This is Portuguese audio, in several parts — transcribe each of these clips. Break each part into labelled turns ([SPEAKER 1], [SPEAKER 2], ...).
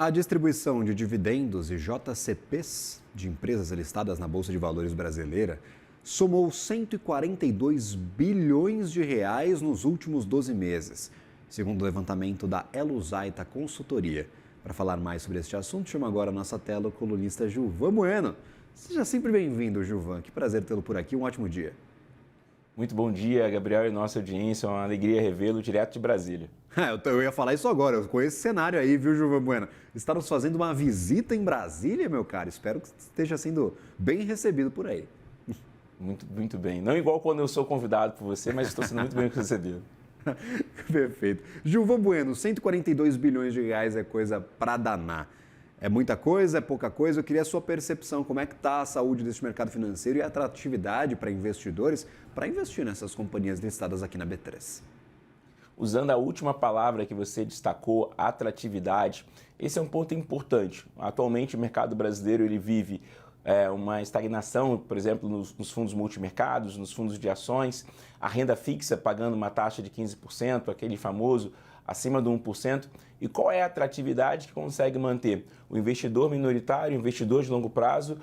[SPEAKER 1] A distribuição de dividendos e JCPs de empresas listadas na Bolsa de Valores brasileira somou 142 bilhões de reais nos últimos 12 meses, segundo o levantamento da Elusaita Consultoria. Para falar mais sobre este assunto, chamo agora a nossa tela o colunista Gilvan Bueno. Seja sempre bem-vindo, Gilvan. Que prazer tê-lo por aqui. Um ótimo dia.
[SPEAKER 2] Muito bom dia, Gabriel e nossa audiência. É uma alegria revê-lo direto de Brasília.
[SPEAKER 1] Eu ia falar isso agora. Eu conheço esse cenário aí, viu, Gilvan Bueno? Está nos fazendo uma visita em Brasília, meu caro. Espero que esteja sendo bem recebido por aí.
[SPEAKER 2] Muito bem. Não igual quando eu sou convidado por você, mas estou sendo muito bem recebido.
[SPEAKER 1] Perfeito. Gilvan Bueno, 142 bilhões de reais é coisa pra danar. É muita coisa, é pouca coisa? Eu queria a sua percepção. Como é que está a saúde deste mercado financeiro e a atratividade para investidores para investir nessas companhias listadas aqui na B3?
[SPEAKER 2] Usando a última palavra que você destacou, atratividade, esse é um ponto importante. Atualmente o mercado brasileiro ele vive uma estagnação, por exemplo, nos fundos multimercados, nos fundos de ações, a renda fixa pagando uma taxa de 15%, aquele famoso acima do 1%. E qual é a atratividade que consegue manter o investidor minoritário, o investidor de longo prazo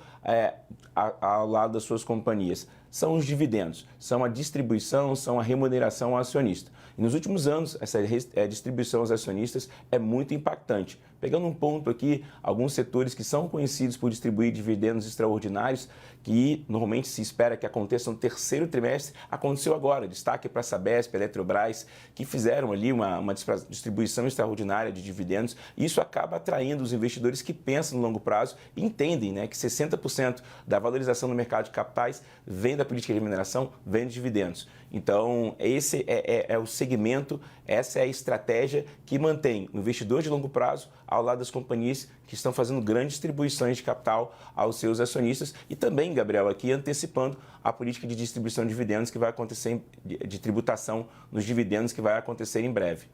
[SPEAKER 2] ao lado das suas companhias? São os dividendos, são a distribuição, são a remuneração ao acionista. E nos últimos anos, essa distribuição aos acionistas é muito impactante. Pegando um ponto aqui, alguns setores que são conhecidos por distribuir dividendos extraordinários, que normalmente se espera que aconteça no terceiro trimestre, aconteceu agora. Destaque para a Sabesp, Eletrobras, que fizeram ali uma distribuição extraordinária de dividendos. Isso acaba atraindo os investidores que pensam no longo prazo e entendem, né, que 60% da valorização no mercado de capitais vem da política de remuneração, vem de dividendos. Então, esse é o segmento, essa é a estratégia que mantém o investidor de longo prazo ao lado das companhias que estão fazendo grandes distribuições de capital aos seus acionistas e também, Gabriel, aqui antecipando a política de distribuição de dividendos que vai acontecer, de tributação nos dividendos que vai acontecer em breve.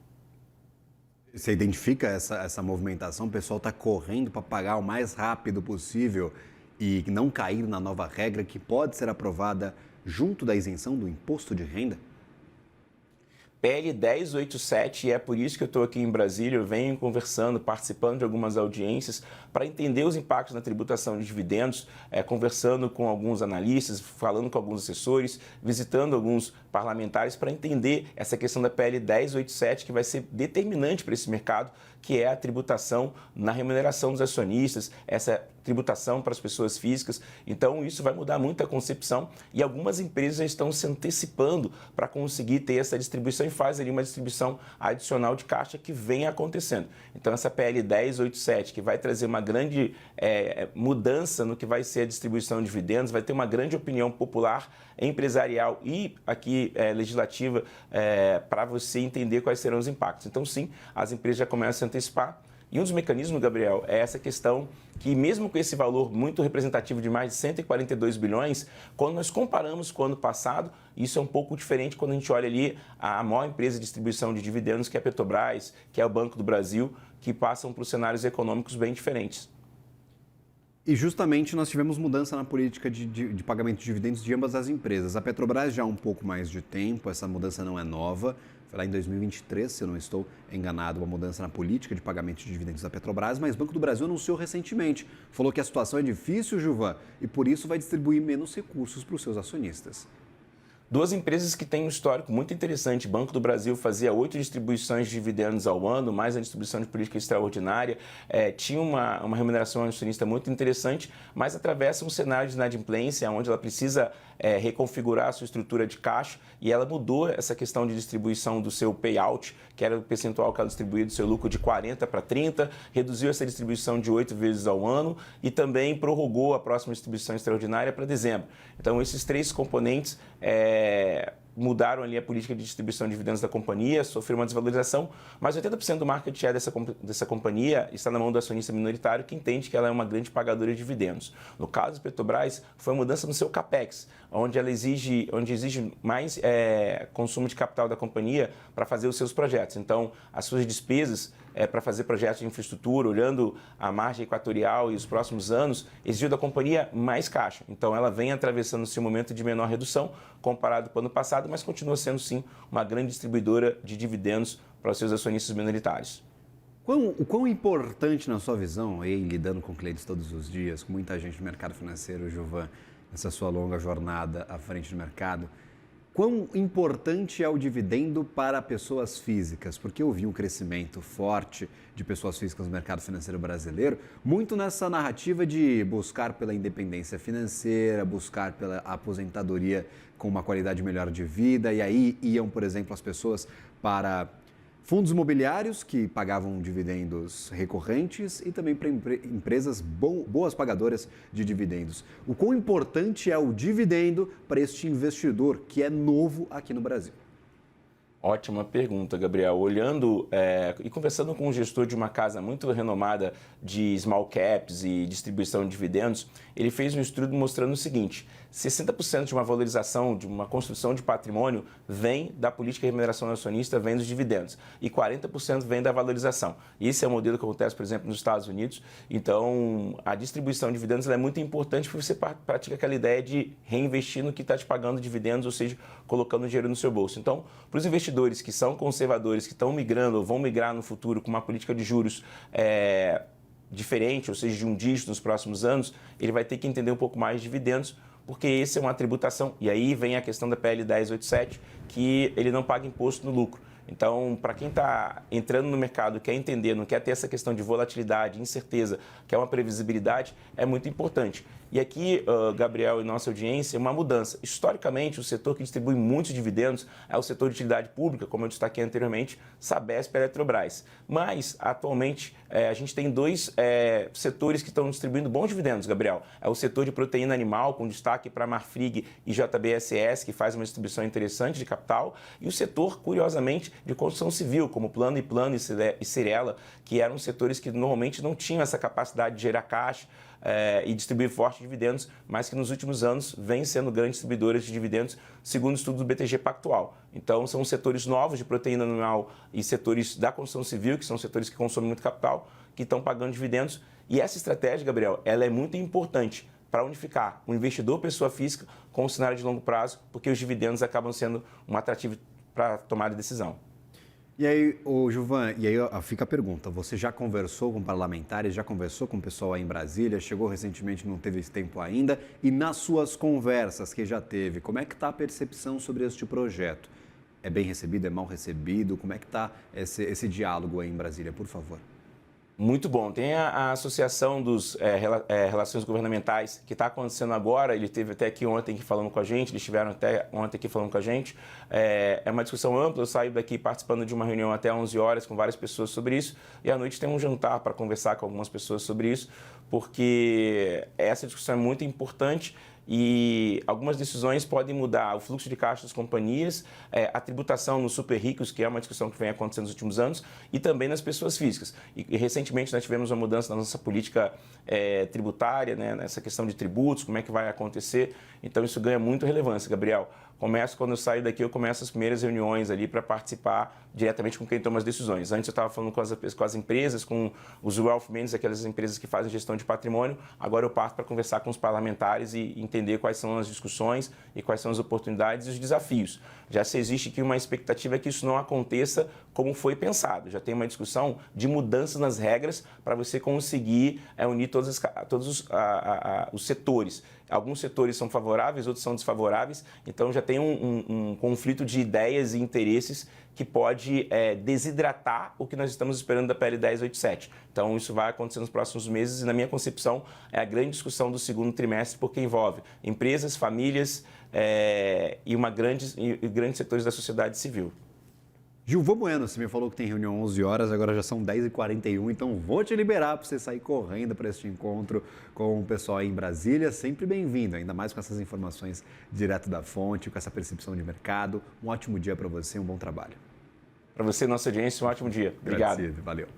[SPEAKER 1] Você identifica essa movimentação? O pessoal está correndo para pagar o mais rápido possível e não cair na nova regra que pode ser aprovada junto da isenção do imposto de renda?
[SPEAKER 2] PL 1087, e é por isso que eu estou aqui em Brasília, eu venho conversando, participando de algumas audiências para entender os impactos na tributação de dividendos, conversando com alguns analistas, falando com alguns assessores, visitando alguns parlamentares para entender essa questão da PL 1087, que vai ser determinante para esse mercado, que é a tributação na remuneração dos acionistas, essa tributação para as pessoas físicas. Então, isso vai mudar muito a concepção e algumas empresas já estão se antecipando para conseguir ter essa distribuição e fazem ali uma distribuição adicional de caixa que vem acontecendo. Então, essa PL 1087, que vai trazer uma grande mudança no que vai ser a distribuição de dividendos, vai ter uma grande opinião popular, empresarial e aqui legislativa para você entender quais serão os impactos. Então, sim, as empresas já começam a antecipar. E um dos mecanismos, Gabriel, é essa questão que mesmo com esse valor muito representativo de mais de 142 bilhões, quando nós comparamos com o ano passado, isso é um pouco diferente quando a gente olha ali a maior empresa de distribuição de dividendos, que é a Petrobras, que é o Banco do Brasil, que passam por cenários econômicos bem diferentes.
[SPEAKER 1] E justamente nós tivemos mudança na política de pagamento de dividendos de ambas as empresas. A Petrobras já há um pouco mais de tempo, essa mudança não é nova. Foi lá em 2023, se eu não estou enganado, uma mudança na política de pagamento de dividendos da Petrobras, mas o Banco do Brasil anunciou recentemente. Falou que a situação é difícil, Gilvan, e por isso vai distribuir menos recursos para os seus acionistas.
[SPEAKER 2] Duas empresas que têm um histórico muito interessante. Banco do Brasil fazia 8 distribuições de dividendos ao ano, mais a distribuição de política extraordinária. Tinha uma remuneração acionista muito interessante, mas atravessa um cenário de inadimplência, onde ela precisa reconfigurar a sua estrutura de caixa e ela mudou essa questão de distribuição do seu payout, que era o percentual que ela distribuía do seu lucro de 40 para 30, reduziu essa distribuição de 8 vezes ao ano e também prorrogou a próxima distribuição extraordinária para dezembro. Então, esses três componentes mudaram ali a política de distribuição de dividendos da companhia, sofreu uma desvalorização, mas 80% do market share dessa companhia está na mão do acionista minoritário, que entende que ela é uma grande pagadora de dividendos. No caso da Petrobras, foi uma mudança no seu capex, onde exige mais consumo de capital da companhia para fazer os seus projetos. Então, as suas despesas para fazer projetos de infraestrutura, olhando a margem equatorial e os próximos anos, exigiu da companhia mais caixa. Então, ela vem atravessando esse momento de menor redução comparado com o ano passado, mas continua sendo, sim, uma grande distribuidora de dividendos para os seus acionistas minoritários.
[SPEAKER 1] O quão importante, na sua visão, aí, lidando com clientes todos os dias, com muita gente no mercado financeiro, Gilvan, nessa sua longa jornada à frente do mercado, quão importante é o dividendo para pessoas físicas? Porque eu vi um crescimento forte de pessoas físicas no mercado financeiro brasileiro, muito nessa narrativa de buscar pela independência financeira, buscar pela aposentadoria com uma qualidade melhor de vida, e aí iam, por exemplo, as pessoas para fundos imobiliários que pagavam dividendos recorrentes e também para empresas boas pagadoras de dividendos. O quão importante é o dividendo para este investidor que é novo aqui no Brasil?
[SPEAKER 2] Ótima pergunta, Gabriel. Olhando e conversando com um gestor de uma casa muito renomada de small caps e distribuição de dividendos, ele fez um estudo mostrando o seguinte: 60% de uma valorização, de uma construção de patrimônio vem da política de remuneração acionista, vem dos dividendos, e 40% vem da valorização. Esse é o modelo que acontece, por exemplo, nos Estados Unidos. Então, a distribuição de dividendos é muito importante porque você pratica aquela ideia de reinvestir no que está te pagando dividendos, ou seja, colocando dinheiro no seu bolso. Então, para os investidores que são conservadores, que estão migrando ou vão migrar no futuro com uma política de juros diferente, ou seja, de um dígito nos próximos anos, ele vai ter que entender um pouco mais de dividendos, porque esse é uma tributação. E aí vem a questão da PL 1087, que ele não paga imposto no lucro. Então, para quem está entrando no mercado, quer entender, não quer ter essa questão de volatilidade, incerteza, quer uma previsibilidade, é muito importante. E aqui, Gabriel e nossa audiência, uma mudança. Historicamente, o setor que distribui muitos dividendos é o setor de utilidade pública, como eu destaquei anteriormente, Sabesp e Eletrobras. Mas, atualmente, a gente tem dois setores que estão distribuindo bons dividendos, Gabriel. É o setor de proteína animal, com destaque para Marfrig e JBSS, que faz uma distribuição interessante de capital, e o setor, curiosamente, de construção civil, como Plano e Cirela, que eram setores que normalmente não tinham essa capacidade de gerar caixa e distribuir fortes dividendos, mas que nos últimos anos vêm sendo grandes distribuidores de dividendos, segundo o estudo do BTG Pactual. Então, são setores novos de proteína animal e setores da construção civil, que são setores que consomem muito capital, que estão pagando dividendos. E essa estratégia, Gabriel, ela é muito importante para unificar o investidor pessoa física com o cenário de longo prazo, porque os dividendos acabam sendo um atrativo para tomar de decisão.
[SPEAKER 1] E aí, Gilvan, fica a pergunta, você já conversou com parlamentares, já conversou com o pessoal aí em Brasília, chegou recentemente, não teve esse tempo ainda, e nas suas conversas que já teve, como é que está a percepção sobre este projeto? É bem recebido, é mal recebido? Como é que está esse diálogo aí em Brasília, por favor?
[SPEAKER 2] Muito bom. Tem a Associação dos Relações Governamentais, que está acontecendo agora. Ele esteve até aqui ontem aqui falando com a gente, eles estiveram até ontem aqui falando com a gente. É uma discussão ampla, eu saio daqui participando de uma reunião até 11 horas com várias pessoas sobre isso, e à noite tem um jantar para conversar com algumas pessoas sobre isso, porque essa discussão é muito importante. E algumas decisões podem mudar o fluxo de caixa das companhias, a tributação nos super ricos, que é uma discussão que vem acontecendo nos últimos anos, e também nas pessoas físicas. E recentemente nós tivemos uma mudança na nossa política tributária, né, nessa questão de tributos, como é que vai acontecer. Então isso ganha muito relevância, Gabriel. Quando eu saio daqui, eu começo as primeiras reuniões ali para participar diretamente com quem toma as decisões. Antes eu estava falando com as empresas, com os wealth managers, aquelas empresas que fazem gestão de patrimônio. Agora eu parto para conversar com os parlamentares e entender quais são as discussões e quais são as oportunidades e os desafios. Já se existe aqui uma expectativa que isso não aconteça como foi pensado. Já tem uma discussão de mudanças nas regras para você conseguir unir todos os setores. Alguns setores são favoráveis, outros são desfavoráveis, então já tem um conflito de ideias e interesses que pode desidratar o que nós estamos esperando da PL 1087. Então isso vai acontecer nos próximos meses e, na minha concepção, é a grande discussão do segundo trimestre, porque envolve empresas, famílias e grandes setores da sociedade civil.
[SPEAKER 1] Gilvan Bueno, você me falou que tem reunião 11 horas, agora já são 10h41, então vou te liberar para você sair correndo para este encontro com o pessoal aí em Brasília. Sempre bem-vindo, ainda mais com essas informações direto da fonte, com essa percepção de mercado. Um ótimo dia para você, um bom trabalho.
[SPEAKER 2] Para você, nossa audiência, um ótimo dia. Obrigado.
[SPEAKER 1] Valeu.